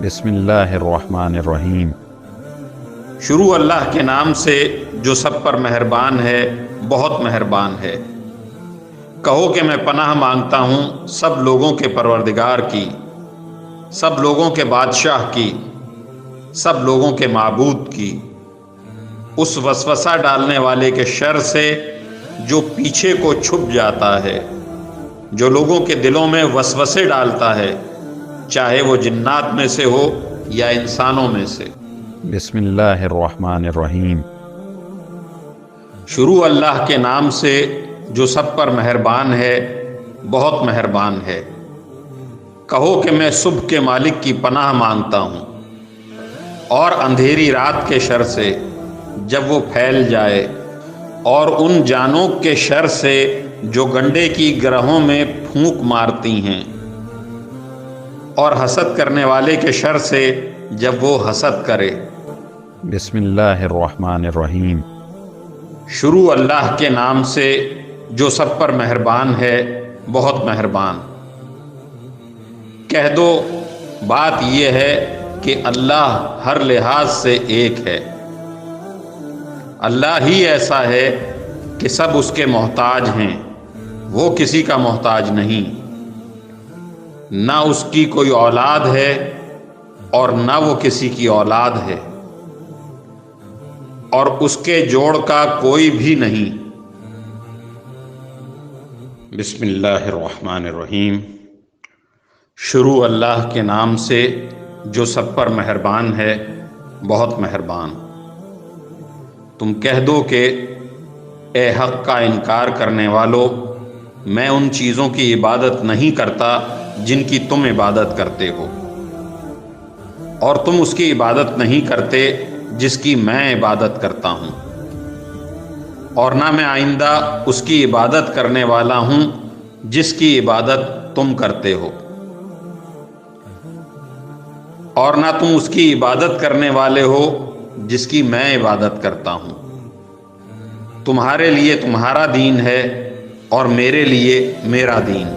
بسم اللہ الرحمن الرحیم۔ شروع اللہ کے نام سے جو سب پر مہربان ہے، بہت مہربان ہے۔ کہو کہ میں پناہ مانگتا ہوں سب لوگوں کے پروردگار کی، سب لوگوں کے بادشاہ کی، سب لوگوں کے معبود کی، اس وسوسہ ڈالنے والے کے شر سے جو پیچھے کو چھپ جاتا ہے، جو لوگوں کے دلوں میں وسوسے ڈالتا ہے، چاہے وہ جنات میں سے ہو یا انسانوں میں سے۔ بسم اللہ الرحمن الرحیم۔ شروع اللہ کے نام سے جو سب پر مہربان ہے، بہت مہربان ہے۔ کہو کہ میں صبح کے مالک کی پناہ مانگتا ہوں، اور اندھیری رات کے شر سے جب وہ پھیل جائے، اور ان جانوں کے شر سے جو گنڈے کی گرہوں میں پھونک مارتی ہیں، اور حسد کرنے والے کے شر سے جب وہ حسد کرے۔ بسم اللہ الرحمن الرحیم۔ شروع اللہ کے نام سے جو سب پر مہربان ہے، بہت مہربان۔ کہہ دو بات یہ ہے کہ اللہ ہر لحاظ سے ایک ہے۔ اللہ ہی ایسا ہے کہ سب اس کے محتاج ہیں، وہ کسی کا محتاج نہیں۔ نہ اس کی کوئی اولاد ہے اور نہ وہ کسی کی اولاد ہے، اور اس کے جوڑ کا کوئی بھی نہیں۔ بسم اللہ الرحمن الرحیم۔ شروع اللہ کے نام سے جو سب پر مہربان ہے، بہت مہربان۔ تم کہہ دو کہ اے حق کا انکار کرنے والو، میں ان چیزوں کی عبادت نہیں کرتا جن کی تم عبادت کرتے ہو، اور تم اس کی عبادت نہیں کرتے جس کی میں عبادت کرتا ہوں، اور نہ میں آئندہ اس کی عبادت کرنے والا ہوں جس کی عبادت تم کرتے ہو، اور نہ تم اس کی عبادت کرنے والے ہو جس کی میں عبادت کرتا ہوں۔ تمہارے لیے تمہارا دین ہے اور میرے لیے میرا دین۔